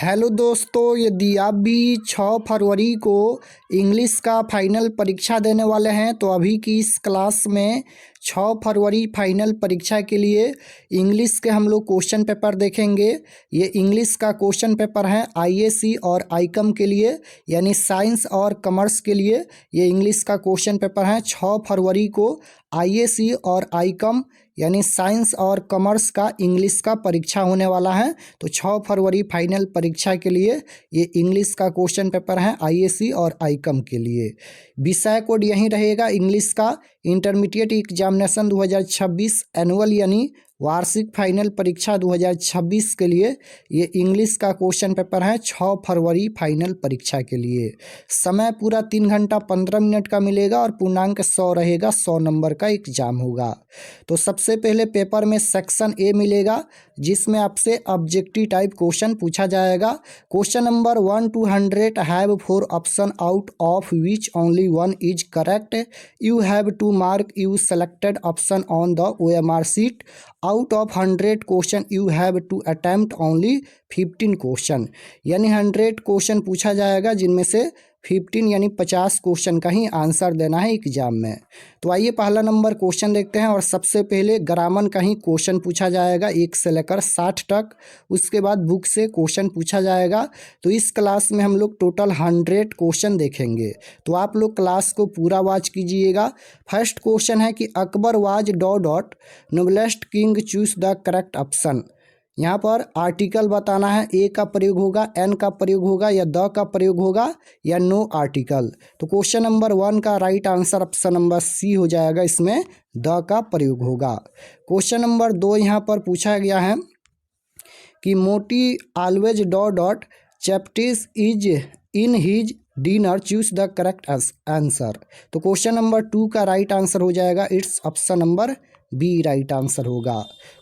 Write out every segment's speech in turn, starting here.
Hello दोस्तों, यदि आप भी 6 फरवरी को इंग्लिश का फाइनल परीक्षा देने वाले हैं तो अभी की इस क्लास में 6 फरवरी फाइनल परीक्षा के लिए इंग्लिश के हम लोग क्वेश्चन पेपर देखेंगे। ये इंग्लिश का क्वेश्चन पेपर है आईएसी और आईकॉम के लिए, यानी साइंस और कॉमर्स के लिए ये इंग्लिश का क्वेश्चन पेपर है। 6 फरवरी को आईएसी और आईकॉम यानी साइंस और कॉमर्स का इंग्लिश का परीक्षा होने वाला है। तो 6 फरवरी फाइनल परीक्षा के लिए ये इंग्लिश का क्वेश्चन पेपर है आईएसी और आईकॉम के लिए। विषय कोड यही रहेगा इंग्लिश का। इंटरमीडिएट एग्जामिनेशन 2026 एनुअल यानी वार्षिक फाइनल परीक्षा 2026 के लिए ये इंग्लिश का क्वेश्चन पेपर है 6 फरवरी फाइनल परीक्षा के लिए। समय पूरा 3 घंटा 15 मिनट का मिलेगा और पूर्णांक 100 रहेगा। 100 नंबर का एग्जाम होगा। तो सबसे पहले पेपर में सेक्शन ए मिलेगा जिसमें आपसे ऑब्जेक्टिव टाइप क्वेश्चन पूछा जाएगा। Question number 1 to 100 have 4 option out of which only 1 is correct. You have to mark you selected option on the OMR sheet. Out of 100 question you have to attempt only 15 question, यानी 100 question पूछा जाएगा जिनमें से 15 यानी 50 question का ही answer देना है exam में। तो आइए पहला नंबर क्वेश्चन देखते हैं। और सबसे पहले ग्रामर का ही क्वेश्चन पूछा जाएगा 1 से लेकर 60 तक। उसके बाद बुक से क्वेश्चन पूछा जाएगा। तो इस क्लास में हम लोग टोटल 100 क्वेश्चन देखेंगे। तो आप लोग क्लास को पूरा वॉच कीजिएगा। फर्स्ट क्वेश्चन है कि Akbar was dot noblest king choose the correct option. यहाँ पर आर्टिकल बताना है। ए का प्रयोग होगा, एन का प्रयोग होगा या द का प्रयोग होगा या नो आर्टिकल। तो क्वेश्चन नंबर 1 का right answer option number C हो जाएगा, इसमें द का प्रयोग होगा। क्वेश्चन नंबर 2 यहाँ पर पूछा गया है कि मोटी ऑलवेज डॉट चैप्टिस is in his dinner choose the correct answer. तो क्वेश्चन नंबर 2 का राइट आंसर हो जाएगा, it's option number B right answer होगा।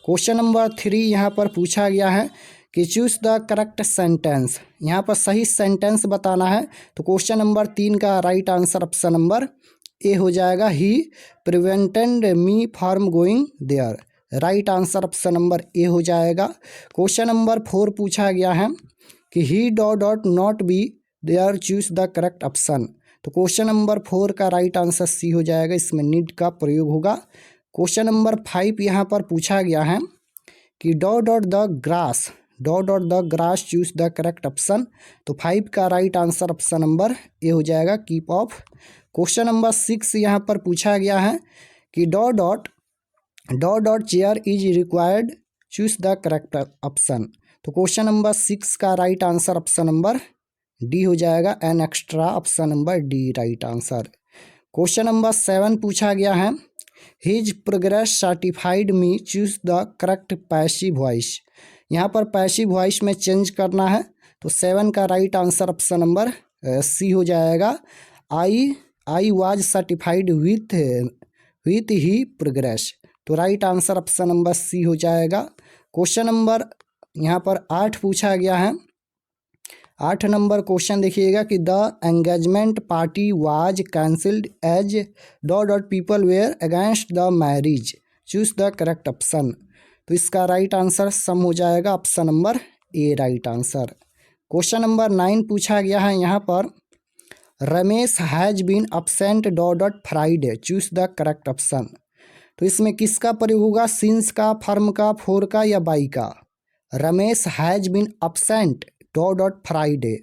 क्वेश्चन नंबर 3 यहाँ पर पूछा गया है कि चूज द करेक्ट सेंटेंस। यहाँ पर सही सेंटेंस बताना है। तो क्वेश्चन नंबर 3 का right answer option number A हो जाएगा, he prevented me from going there. Right answer option number A हो जाएगा। क्वेश्चन नंबर 4 पूछा गया है कि he dot not be there choose the correct option. तो क्वेश्चन नंबर 4 का राइट आंसर सी हो जाएगा, इसमें नीड का प्रयोग होगा। क्वेश्चन नंबर 5 यहाँ पर पूछा गया है कि dot the grass choose the correct option. तो 5 का right answer option number A हो जाएगा, कीप ऑफ। क्वेश्चन नंबर 6 यहाँ पर पूछा गया है कि dot chair is required choose the correct option. तो क्वेश्चन नंबर 6 का right answer option number D हो जाएगा, an extra option number D right answer. Question number 7 पूछा गया है his progress certified me choose the correct passive voice. यहाँ पर passive voice में चेंज करना है। तो 7 का right answer option number C हो जाएगा, I was certified with he progress. तो right answer option number C हो जाएगा। क्वेश्चन नंबर यहाँ पर 8 पूछा गया है। 8 नंबर क्वेश्चन देखिएगा कि the engagement party was cancelled as dot people were against the marriage choose the correct option. तो इसका राइट आंसर सम हो जाएगा, option number A right answer. Question number 9 पूछा गया है यहाँ पर Ramesh has been absent dot Friday choose the correct option. तो इसमें किसका प्रयोग होगा, सिंस का, फर्म का, फोर का या बाई का। Ramesh has been absent dot Friday.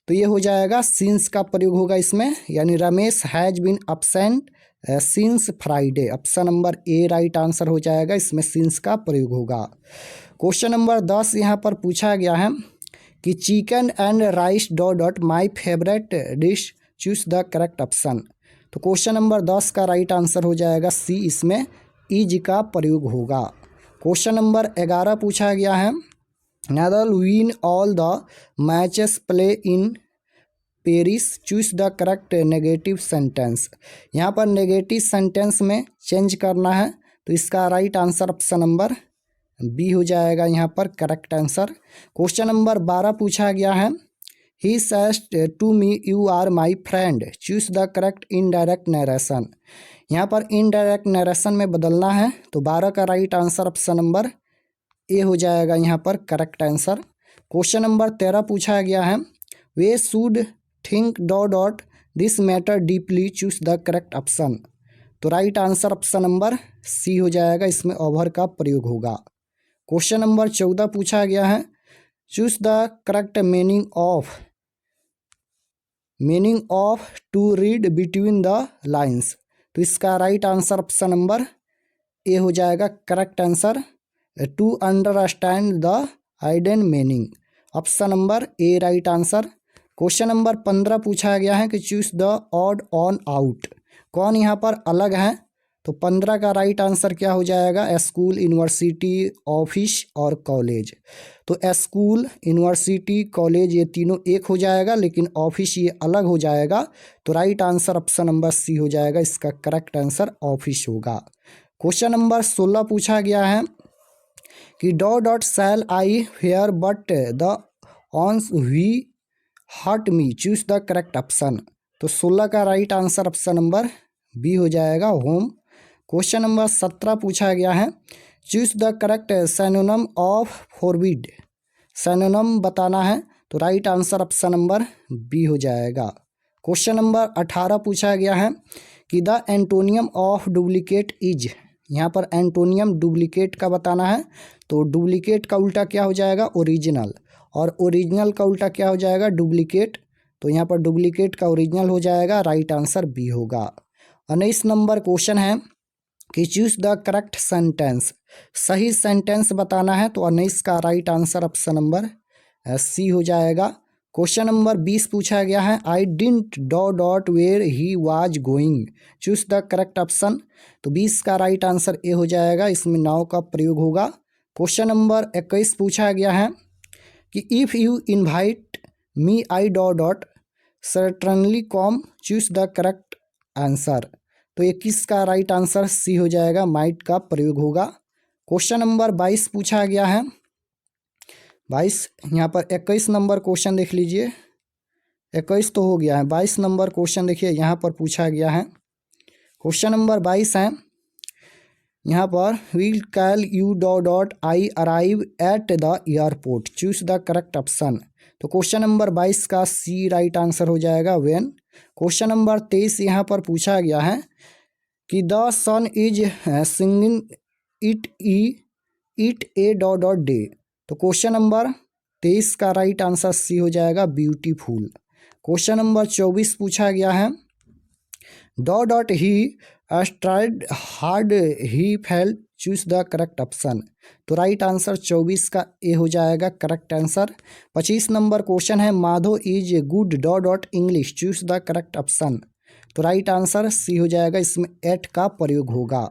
तो ये हो जाएगा सिंस का प्रयोग होगा इसमें, यानी Ramesh has been absent since Friday. Option number A right answer हो जाएगा, इसमें सिंस का प्रयोग होगा। क्वेश्चन नंबर 10 यहाँ पर पूछा गया है कि chicken and rice dot my favourite dish choose the correct option. तो क्वेश्चन नंबर 10 का राइट आंसर हो जाएगा सी, इसमें इज का प्रयोग होगा। क्वेश्चन नंबर 11 पूछा गया है Nadal win all the matches play in Paris choose the correct negative sentence। यहाँ पर नेगेटिव सेंटेंस में चेंज करना है। तो इसका right answer option number B हो जाएगा, यहाँ पर करेक्ट आंसर। क्वेश्चन नंबर 12 पूछा गया है he said to me you are my friend choose the correct indirect narration. यहाँ पर इनडायरेक्ट नरेशन में बदलना है। तो 12 का right answer option number A हो जाएगा, यहाँ पर करेक्ट आंसर। क्वेश्चन नंबर 13 पूछा गया है, we should think dot dot this matter deeply, choose the correct option. तो right answer option number C हो जाएगा, इसमें ओवर का प्रयोग होगा। क्वेश्चन नंबर 14 पूछा गया है, choose the correct meaning of to read between the lines. तो इसका right answer option number A हो जाएगा, correct answer to understand the hidden meaning, option number A right answer. Question number 15 पूछा गया है कि choose the odd one out, कौन यहाँ पर अलग है। तो 15 का राइट आंसर क्या हो जाएगा, स्कूल, यूनिवर्सिटी, ऑफिस और कॉलेज। तो स्कूल, यूनिवर्सिटी, कॉलेज ये तीनों एक हो जाएगा, लेकिन ऑफिस ये अलग हो जाएगा। तो right answer option number C हो जाएगा, इसका करेक्ट आंसर ऑफिस होगा। क्वेश्चन नंबर 16 पूछा गया है कि dot dot shall I fair but the ones we hurt me, choose the correct option. तो 16 का right answer option number B हो जाएगा, होम। क्वेश्चन नंबर 17 पूछा गया है, choose the correct synonym of forbid, synonym बताना है। तो right answer option number B हो जाएगा। क्वेश्चन नंबर 18 पूछा गया है कि the antonym of duplicate is, यहाँ पर एंटोनियम डुप्लीकेट का बताना है। तो डुप्लीकेट का उल्टा क्या हो जाएगा, ओरिजिनल, और ओरिजिनल का उल्टा क्या हो जाएगा, डुप्लीकेट। तो यहाँ पर डुप्लीकेट का ओरिजिनल हो जाएगा, राइट आंसर बी होगा। 19 नंबर क्वेश्चन है कि चूज द करेक्ट सेंटेंस, सही सेंटेंस बताना है। तो 19 का right answer option number C हो जाएगा। क्वेश्चन नंबर 20 पूछा गया है, I didn't dot dot where he was going, choose the correct option. तो 20 का राइट आंसर ए हो जाएगा, इसमें नाउ का प्रयोग होगा। क्वेश्चन नंबर 21 पूछा गया है कि if you invite me I dot dot certainly com, choose the correct answer. तो 21 का राइट आंसर सी हो जाएगा, माइट का प्रयोग होगा। क्वेश्चन नंबर 22 पूछा गया है, 22 यहाँ पर 21 नंबर क्वेश्चन देख लीजिए, 21 तो हो गया है, 22 नंबर क्वेश्चन देखिए यहाँ पर पूछा गया है। क्वेश्चन नंबर 22 है यहाँ पर, will call U dot dot I arrive at the airport, choose the correct option. तो क्वेश्चन नंबर 22 का सी राइट आंसर हो जाएगा, व्हेन। क्वेश्चन नंबर 23 यहाँ पर पूछा गया है कि the sun is singing it a dot dot day. तो क्वेश्चन नंबर 23 का राइट आंसर सी हो जाएगा, ब्यूटीफुल। क्वेश्चन नंबर 24 पूछा गया है, dot dot he STRIDE hard he fail, choose the correct option. तो राइट आंसर 24 का ए हो जाएगा, करेक्ट आंसर। 25 नंबर क्वेश्चन है, Madho is good dot dot English, choose the correct option. तो राइट आंसर सी हो जाएगा, इसमें एट का प्रयोग होगा।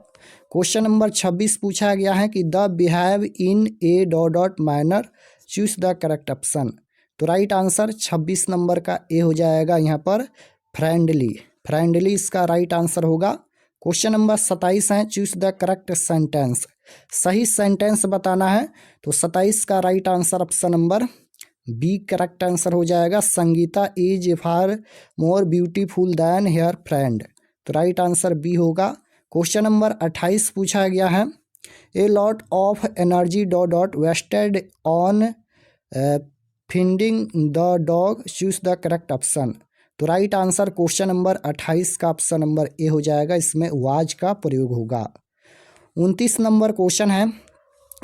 क्वेश्चन नंबर 26 पूछा गया है कि the behave in a dot dot manner, choose the correct option. तो राइट आंसर 26 नंबर का ए हो जाएगा, यहाँ पर फ्रेंडली, फ्रेंडली इसका राइट आंसर होगा। क्वेश्चन नंबर 27 है, चूज द करेक्ट सेंटेंस, सही सेंटेंस बताना है। तो 27 का right answer option number B correct answer हो जाएगा, Sangeeta is far more beautiful than her friend. तो राइट आंसर बी होगा। क्वेश्चन नंबर 28 पूछा गया है, a lot of energy dot dot wasted on feeding the dog, choose the correct option. तो right answer question number 28 का option number A हो जाएगा, इसमें वाज का प्रयोग होगा। 29 नंबर क्वेश्चन है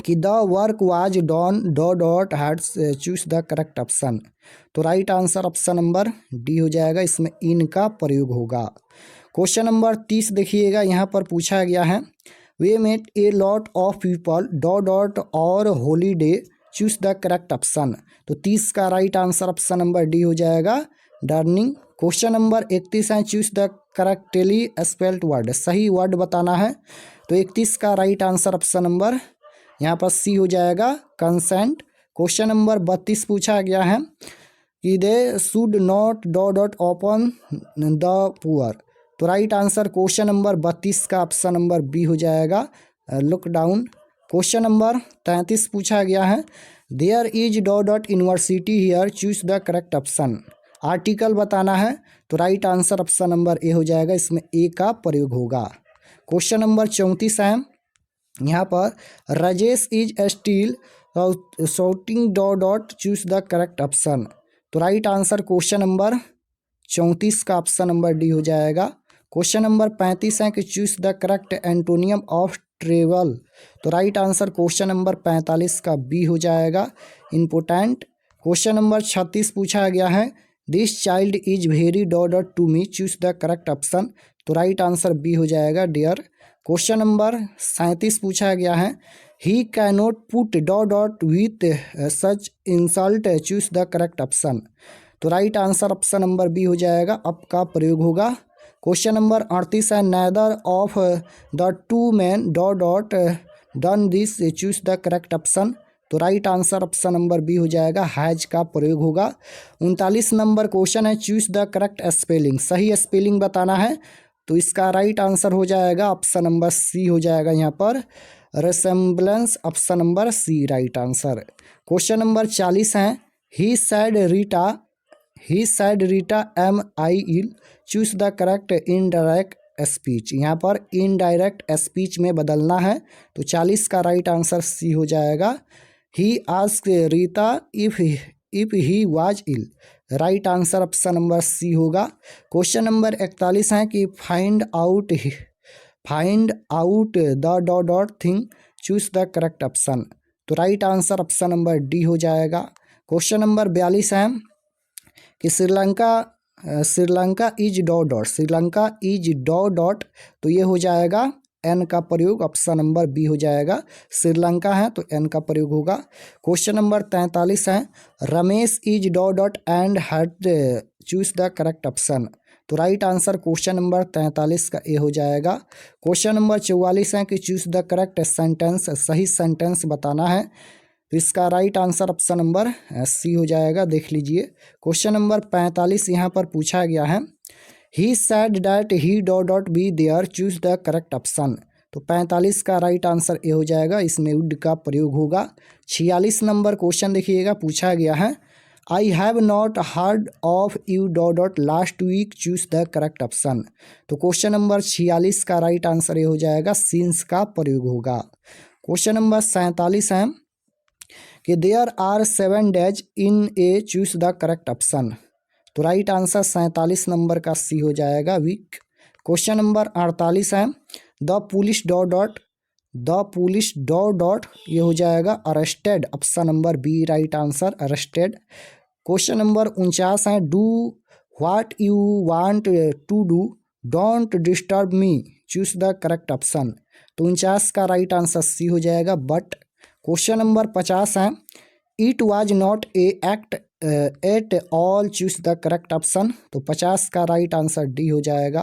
कि the work was done dot dot hands, choose the correct option. तो right answer option number D हो जाएगा, इसमें इन का प्रयोग होगा। क्वेश्चन नंबर 30 देखिएगा, यहाँ पर पूछा गया है, we met a lot of people dot dot our holiday, choose the correct option. तो 30 का right answer option number D हो जाएगा, डर्निंग। क्वेश्चन नंबर 31 है, choose the correctly spelled word, सही वर्ड बताना है। तो 31 का राइट आंसर ऑप्शन नंबर यहाँ पर सी हो जाएगा, कंसेंट। क्वेश्चन नंबर 32 पूछा गया है कि they should not dot dot open the poor. तो राइट आंसर क्वेश्चन नंबर 32 का ऑप्शन नंबर बी हो जाएगा, लुक डाउन। क्वेश्चन नंबर 33 पूछा गया है, there is dot dot university here, choose the correct option. Article बताना है। तो right answer option number A हो जाएगा, इसमें ए का प्रयोग होगा। क्वेश्चन नंबर 34 है, यहाँ पर Rajesh is still shouting dot choose the correct option. तो राइट आंसर क्वेश्चन नंबर 34 का ऑप्शन नंबर डी हो जाएगा। क्वेश्चन नंबर 35 है कि choose the correct antonym of travel. तो राइट आंसर क्वेश्चन नंबर 45 का बी हो जाएगा, इम्पोर्टेंट। क्वेश्चन नंबर 36 पूछा गया है this child is very dot to me, choose the correct option. तो राइट आंसर बी हो जाएगा, डियर। क्वेश्चन नंबर 37 पूछा गया है he cannot put dot with such insult, choose the correct option. तो right answer option number B हो जाएगा, up का प्रयोग होगा। क्वेश्चन नंबर 38 है neither of the two man dot done this, choose the correct option. तो right answer option number B हो जाएगा, हैज का प्रयोग होगा। 39 नंबर क्वेश्चन है चूज द करेक्ट स्पेलिंग, सही स्पेलिंग बताना है। तो इसका राइट आंसर हो जाएगा ऑप्शन नंबर सी हो जाएगा यहाँ पर, resemblance, option number C right answer. Question number 40 है he said Rita am I ill, choose the correct indirect speech. यहाँ पर इनडायरेक्ट स्पीच में बदलना है। तो 40 का राइट आंसर सी हो जाएगा, he asked Rita if he was ill. Right answer option number C होगा। क्वेश्चन नंबर 41 है कि find out the dot thing, choose the correct option. तो right answer option number D हो जाएगा। Question number 42 है कि श्रीलंका इज डॉट, तो ये हो जाएगा एन का प्रयोग, ऑप्शन नंबर बी हो जाएगा। श्रीलंका है तो एन का प्रयोग होगा। क्वेश्चन नंबर 43 है रमेश इज डॉट एंड हट, चूज द करेक्ट ऑप्शन। तो राइट आंसर क्वेश्चन नंबर 43 का ए हो जाएगा। क्वेश्चन नंबर 44 है कि चूज द करेक्ट सेंटेंस, सही सेंटेंस बताना है। तो इसका right answer option number C हो जाएगा, देख लीजिए। क्वेश्चन नंबर 45 यहाँ पर पूछा गया है he said that he dot be there, choose the correct option. तो 45 का राइट आंसर ए हो जाएगा, इसमें वुड का प्रयोग होगा। 46 नंबर क्वेश्चन देखिएगा, पूछा गया है I have not heard of you dot last week, choose the correct option. तो क्वेश्चन नंबर 46 का राइट आंसर ए हो जाएगा, सिंस का प्रयोग होगा। क्वेश्चन नंबर 47 है कि there are 7 days in a, choose the correct option. तो राइट आंसर 47 नंबर का सी हो जाएगा, वीक। क्वेश्चन नंबर 48 है द पुलिस डॉट ये हो जाएगा arrested, option number B right answer, arrested. Question number 49 है do what you want to do don't disturb me, choose the correct option. तो 49 का राइट आंसर सी हो जाएगा, but. Question number 50 है it was not a act at all, choose the correct option. तो 50 का right answer D हो जाएगा।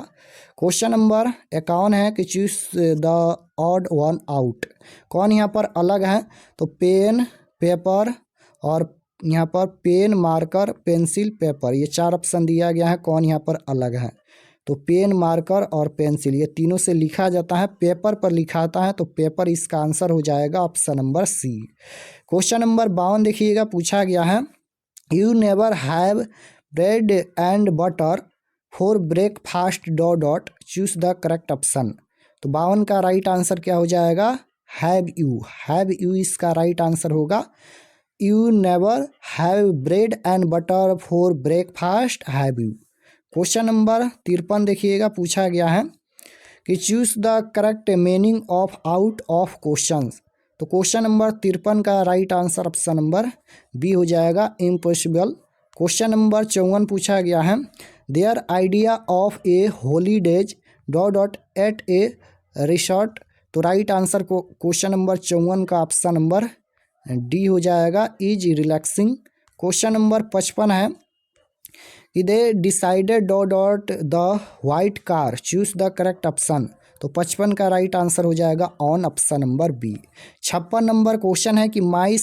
Question number 51 है कि choose the odd one out, कौन यहाँ पर अलग है। तो पेन, पेपर और यहाँ पर पेन, मार्कर, पेंसिल, पेपर, ये 4 ऑप्शन दिया गया है, कौन यहाँ पर अलग है। तो पेन, मार्कर और पेंसिल, ये तीनों से लिखा जाता है, पेपर पर लिखा आता है, तो पेपर इसका आंसर हो जाएगा, option number C. Question number 52 देखिएगा, पूछा गया है you never have bread and butter for breakfast dot, choose the correct option. तो 52 का राइट आंसर क्या हो जाएगा, हैव यू इसका राइट आंसर होगा। You never have bread and butter for breakfast, have you. Question number 53 देखिएगा, पूछा गया है कि choose the correct meaning of out of questions. तो क्वेश्चन नंबर 53 का right answer option number B हो जाएगा, इम्पॉसिबल। क्वेश्चन नंबर 54 पूछा गया है their idea of a holidays dot at a resort. तो राइट आंसर को क्वेश्चन नंबर 54 का ऑप्शन नंबर डी हो जाएगा, इज रिलैक्सिंग। क्वेश्चन नंबर 55 है कि they decided dot the white car, choose the correct option. तो 55 का राइट आंसर हो जाएगा on, option number B. 56 number question है कि my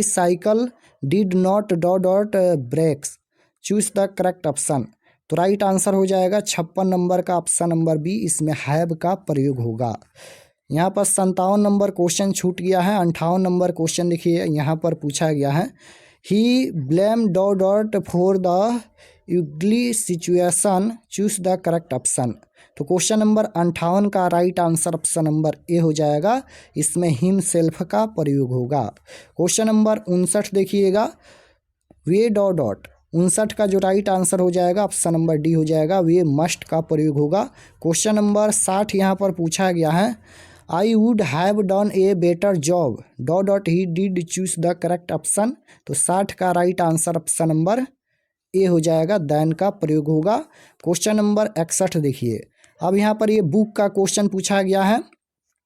cycle did not dot brakes, choose the correct option. तो right answer हो जाएगा 56 नंबर का ऑप्शन नंबर बी, इसमें हैव का प्रयोग होगा। यहाँ पर 57 नंबर क्वेश्चन छूट गया है। 58 नंबर क्वेश्चन देखिए, यहाँ पर पूछा गया है he blame dot dot for the ugly situation, choose the correct option. तो क्वेश्चन नंबर 58 का right answer option number A हो जाएगा, इसमें हिम सेल्फ का प्रयोग होगा। क्वेश्चन नंबर 59 देखिएगा, वे डॉट डॉट 59 का जो राइट आंसर हो जाएगा ऑप्शन नंबर डी हो जाएगा, वे मस्ट का प्रयोग होगा। क्वेश्चन नंबर 60 यहाँ पर पूछा गया है, I would have done a better job dot dot he did, choose the correct option. तो 60 का right answer option number A हो जाएगा, देन का प्रयोग होगा। क्वेश्चन नंबर 61 देखिए, अब यहाँ पर ये बुक का क्वेश्चन पूछा गया है।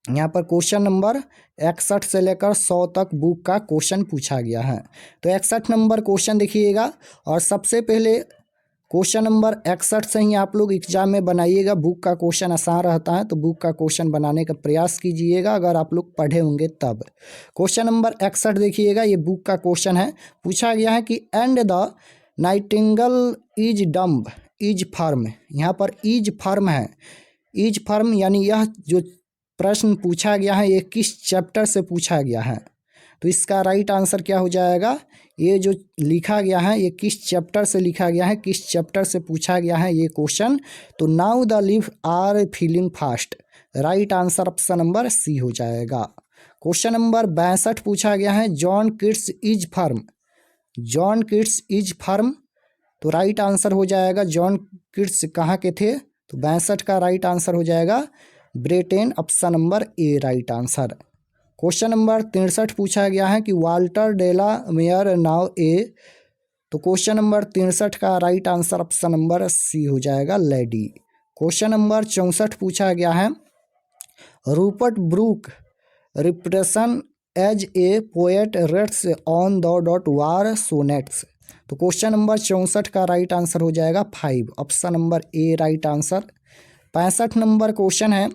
यहाँ पर क्वेश्चन नंबर 61 से लेकर 100 तक बुक का क्वेश्चन पूछा गया है। तो 61 नंबर क्वेश्चन देखिएगा, और सबसे पहले क्वेश्चन नंबर 61 से ही आप लोग एग्जाम में बनाइएगा। बुक का क्वेश्चन आसान रहता है, तो बुक का क्वेश्चन बनाने का प्रयास कीजिएगा अगर आप लोग पढ़े होंगे तब। क्वेश्चन नंबर 61 देखिएगा, ये बुक का क्वेश्चन है। पूछा गया है कि and the Nightingale is dumb is firm, यहाँ पर इज फर्म है, इज फर्म यानी यह जो प्रश्न पूछा गया है ये किस चैप्टर से पूछा गया है। तो इसका राइट आंसर क्या हो जाएगा, ये जो लिखा गया है ये किस चैप्टर से लिखा गया है, किस चैप्टर से पूछा गया है ये क्वेश्चन। तो now the leaves are falling fast, right answer option number C हो जाएगा। क्वेश्चन नंबर 62 पूछा गया है, John Keats is from, John Keats is from. तो राइट आंसर हो जाएगा, जॉन किट्स कहाँ के थे। तो 62 का राइट आंसर हो जाएगा Britain, option number A right answer. Question number 63 पूछा गया है कि Walter de la Mare now A. तो क्वेश्चन नंबर 63 का right answer option number C हो जाएगा, लेडी। क्वेश्चन नंबर 64 पूछा गया है, Rupert Brooke reputation as a poet rests on the dot war sonnets. तो क्वेश्चन नंबर 64 का राइट आंसर हो जाएगा 5, option number A right answer. 65 number question है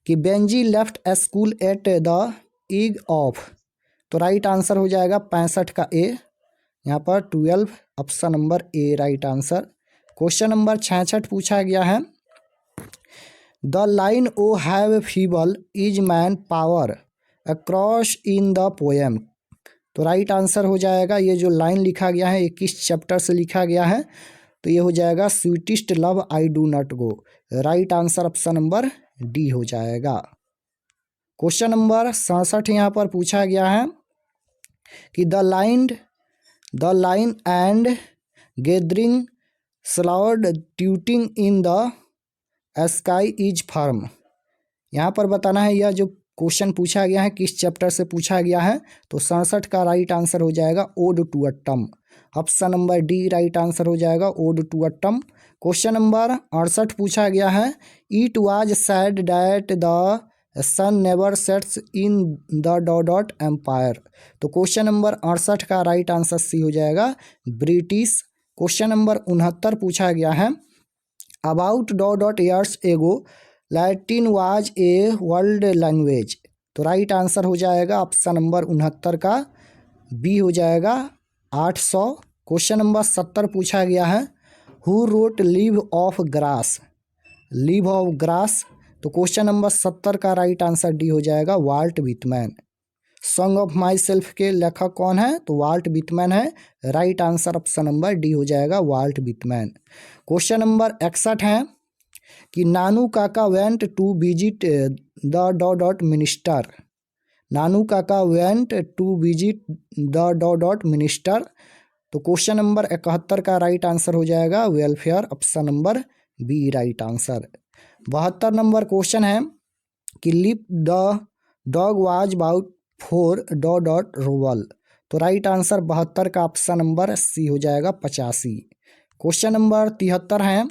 कि Benji left school at the age of. तो राइट आंसर हो जाएगा 65 का ए, यहाँ पर 12, option number A right answer. Question number 66 पूछा गया है, the line O have feeble is man power across in the poem. तो राइट आंसर हो जाएगा, ये जो लाइन लिखा गया है ये किस चैप्टर से लिखा गया है। तो ये हो जाएगा sweetest love I do not go, right answer option number D हो जाएगा। क्वेश्चन नंबर 67 यहाँ पर पूछा गया है कि the line and gathering slowed tooting in the sky is firm. यहाँ पर बताना है यह जो क्वेश्चन पूछा गया है किस चैप्टर से पूछा गया है। तो 67 का राइट आंसर हो जाएगा ode to autumn, option number D right answer हो जाएगा, ode to autumn. Question number 68 पूछा गया है, it was said that the sun never sets in the dot dot empire. तो क्वेश्चन नंबर 68 का राइट आंसर सी हो जाएगा, British. Question number 69 पूछा गया है, about dot dot years ago Latin was a world language. तो right answer हो जाएगा ऑप्शन नंबर 69 का बी हो जाएगा, 800। क्वेश्चन नंबर 70 पूछा गया है, who wrote leaves of grass, leaves of grass. तो क्वेश्चन नंबर 70 का राइट आंसर डी हो जाएगा, Walt Whitman. Song of myself के लेखक कौन है, तो वाल्ट विटमैन है, right answer option number D हो जाएगा, वाल्ट विटमैन। क्वेश्चन नंबर 61 है कि Nanu Kaka went to visit the dot dot minister, Nanu Kaka went to visit the dot dot minister. तो क्वेश्चन नंबर 71 का राइट आंसर हो जाएगा, welfare, option number B right answer. 72 number question है कि lip the dog was about for dot dot रोवल। तो right answer 72 का option number C हो जाएगा, 85। क्वेश्चन नंबर 73 है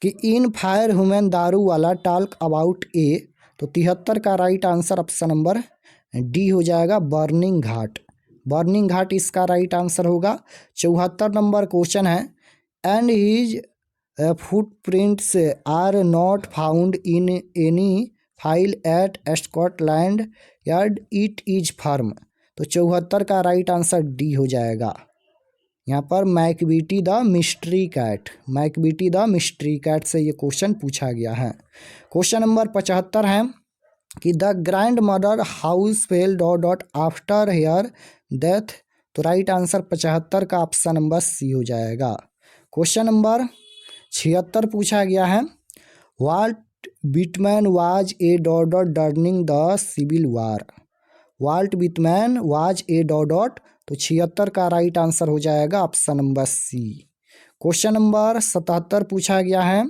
कि इन फायर ह्यूमन दारू वाला टॉक अबाउट ए। तो 73 का right answer option number D हो जाएगा, बर्निंग घाट, बर्निंग घाट इसका राइट आंसर होगा। 74 नंबर क्वेश्चन है, and his footprints are not found in any file at Scotland Yard, it is from. तो 74 का राइट आंसर डी हो जाएगा, यहाँ पर Macavity the mystery cat, Macavity the mystery cat से ये क्वेश्चन पूछा गया है। क्वेश्चन नंबर 75 है कि the grandmother house fell dot dot after her death तो राइट आंसर 75 का ऑप्शन नंबर सी हो जाएगा। क्वेश्चन नंबर 76 पूछा गया है, Walt Whitman was a dot dot during the civil war. Walt Whitman was a dot dot, तो 76 का right answer हो जाएगा option number C. Question number 77 पूछा गया है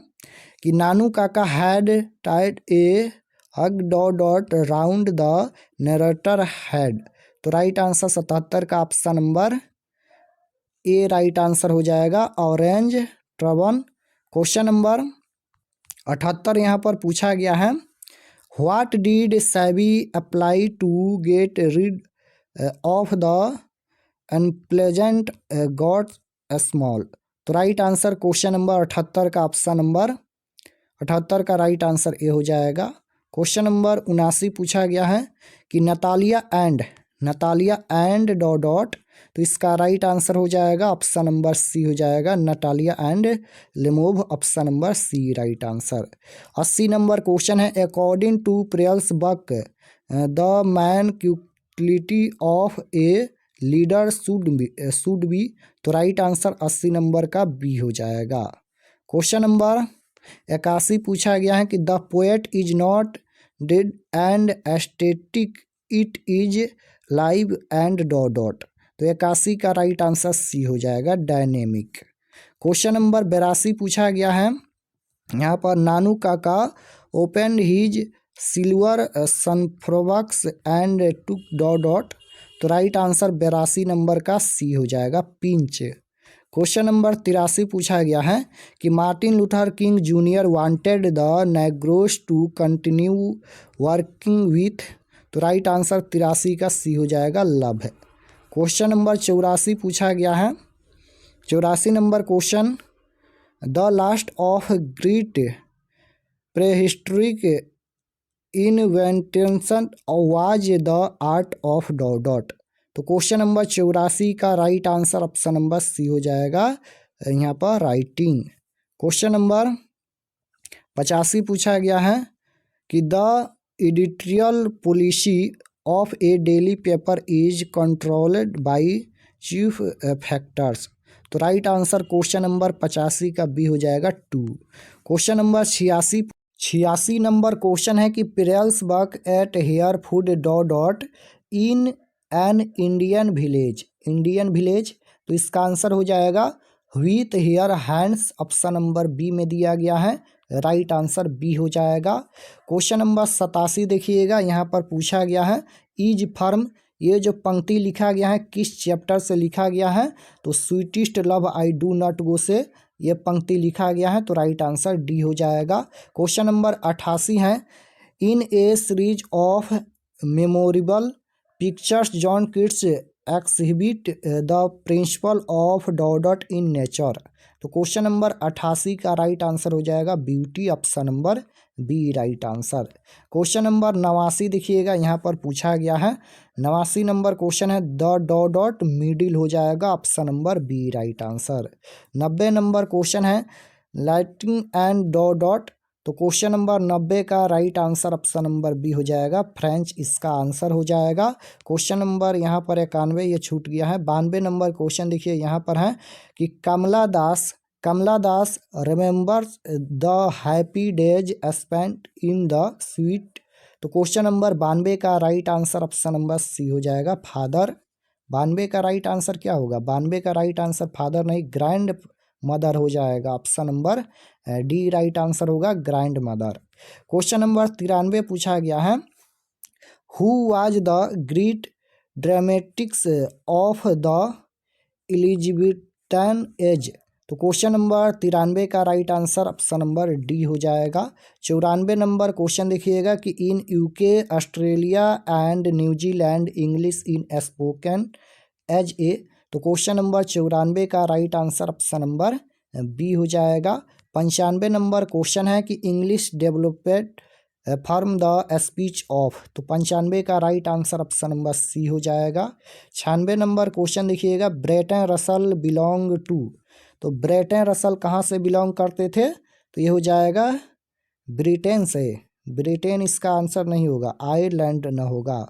कि Nanu Kaka had tied a hug dot dot round the narrator head. तो right answer 77 का option number A right answer हो जाएगा, ऑरेंज ट्रबन। क्वेश्चन नंबर 78 यहाँ पर पूछा गया है, what did Savvy apply to get rid of the unpleasant goat smell. तो राइट आंसर क्वेश्चन नंबर 78 का ऑप्शन नंबर 78 का राइट आंसर ए हो जाएगा। क्वेश्चन नंबर 79 पूछा गया है कि नतालिया एंड डॉट डॉट, तो इसका राइट आंसर हो जाएगा ऑप्शन नंबर सी हो जाएगा, Natalia and Lemov, option number C right answer. 80 number question है, according to Pearl S Buck the main quality of a leader should be, तो right answer 80 number का B हो जाएगा। Question number 81 पूछा गया है कि the poet is not dead and aesthetic, it is live and dot dot, तो 81 का राइट आंसर सी हो जाएगा, डायनेमिक। क्वेश्चन नंबर 82 पूछा गया है, यहाँ पर Nanu Kaka open his silver snuffbox and took dot dot, तो राइट आंसर 82 नंबर का सी हो जाएगा, पिंच। क्वेश्चन नंबर 83 पूछा गया है कि Martin Luther King junior wanted the Negroes to continue working with, तो राइट आंसर 83 का सी हो जाएगा, लव। क्वेश्चन नंबर 84 पूछा गया है, 84 number question, the last of great prehistoric invention was the art of dot dot, तो question number 84 का right answer option number C हो जाएगा, यहाँ पर राइटिंग। क्वेश्चन नंबर 85 पूछा गया है कि the editorial policy of A daily paper is controlled by chief factors, तो राइट आंसर क्वेश्चन नंबर 85 का बी हो जाएगा, 2। क्वेश्चन नंबर 86 नंबर क्वेश्चन है कि Pearl S Buck ate her food dot dot in an Indian village, तो इसका answer हो जाएगा with her hands, option number B में दिया गया है, राइट आंसर बी हो जाएगा। क्वेश्चन नंबर 87 देखिएगा, यहाँ पर पूछा गया है इज फर्म, ये जो पंक्ति लिखा गया है किस चैप्टर से लिखा गया है, तो sweetest love I do not go से ये पंक्ति लिखा गया है, तो राइट आंसर डी हो जाएगा। क्वेश्चन नंबर 88 है, in a series of memorable pictures John Keats exhibit the principle of dot dot in nature, तो क्वेश्चन नंबर 88 का राइट आंसर हो जाएगा beauty, option number B right answer. Question number 89 देखिएगा, यहाँ पर पूछा गया है 89 नंबर क्वेश्चन है, द डॉट डॉट मिडिल हो जाएगा, option number B right answer. 90 number question है लाइटिंग एंड डॉट डॉट, तो क्वेश्चन नंबर 90 का right answer option number B हो जाएगा, फ्रेंच इसका आंसर हो जाएगा। क्वेश्चन नंबर यहाँ पर 91 ये छूट गया है। 92 नंबर क्वेश्चन देखिए यहाँ पर है कि Kamala Das remembers the happy days spent in the sweet, तो क्वेश्चन नंबर 92 का right answer option number C हो जाएगा, फादर। 92 का राइट आंसर क्या होगा, 92 का राइट आंसर फादर नहीं ग्रैंड मदर हो जाएगा, option number D right answer होगा, ग्रैंड मदर। क्वेश्चन नंबर 93 पूछा गया है, who was the great dramatics of the Elizabethan age, तो क्वेश्चन नंबर 93 का right answer option number D हो जाएगा। 94 नंबर क्वेश्चन देखिएगा कि in UK Australia and New Zealand English in spoken as a, तो क्वेश्चन नंबर 94 का right answer option number B हो जाएगा। 95 नंबर क्वेश्चन है कि English development from the speech of, तो 95 का right answer option number C हो जाएगा। 96 नंबर क्वेश्चन देखिएगा, ब्रेटन रसल बिलोंग टू, तो ब्रेटन रसल कहाँ से बिलोंग करते थे, तो ये हो जाएगा ब्रिटेन से, ब्रिटेन इसका आंसर नहीं होगा, आयरलैंड न होगा।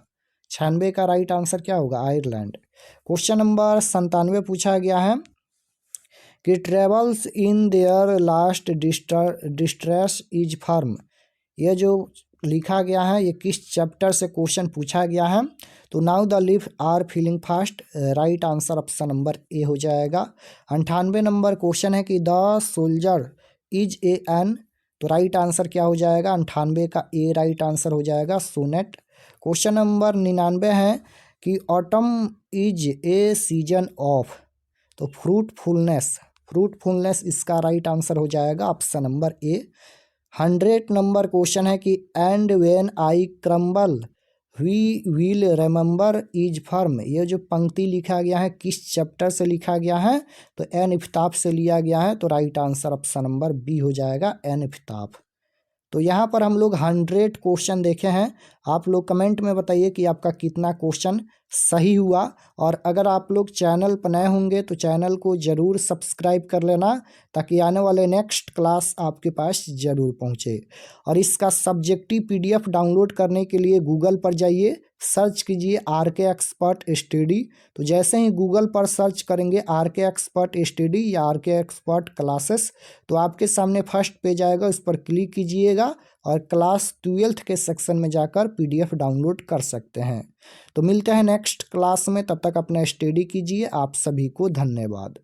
96 का राइट आंसर क्या होगा, आयरलैंड। क्वेश्चन नंबर 97 पूछा गया है कि travels in their last distress is from. ये जो लिखा गया है ये किस चैप्टर से क्वेश्चन पूछा गया है। तो now the leaf are falling fast, right answer option number A हो जाएगा। 98 नंबर क्वेश्चन है कि the soldier is a an, तो राइट आंसर क्या हो जाएगा, 98 का ए राइट आंसर हो जाएगा, सोनेट। क्वेश्चन नंबर 99 है कि autumn is a season of, तो फ्रूटफुलनेस इसका राइट आंसर हो जाएगा, option number A. 100 number question है कि and when I crumble we will remember is from. ये जो पंक्ति लिखा गया है किस चैप्टर से लिखा गया है, तो एन इफ्ताब से लिया गया है, तो right answer option number B हो जाएगा, एन इफ्ताब। तो यहाँ पर हम लोग 100 क्वेश्चन देखे हैं। आप लोग कमेंट में बताइए कि आपका कितना क्वेश्चन सही हुआ। और अगर आप लोग चैनल पर नए होंगे तो चैनल को ज़रूर सब्सक्राइब कर लेना, ताकि आने वाले नेक्स्ट क्लास आपके पास ज़रूर पहुँचे। और इसका सब्जेक्टिव PDF डाउनलोड करने के लिए गूगल पर जाइए, सर्च कीजिए RK एक्सपर्ट स्टडी। तो जैसे ही गूगल पर सर्च करेंगे RK एक्सपर्ट स्टडी या RK एक्सपर्ट क्लासेस, तो आपके सामने फर्स्ट पेज आएगा, उस पर क्लिक कीजिएगा और क्लास 12th के सेक्शन में जाकर PDF डाउनलोड कर सकते हैं। तो मिलते हैं नेक्स्ट क्लास में, तब तक अपना स्टडी कीजिए। आप सभी को धन्यवाद।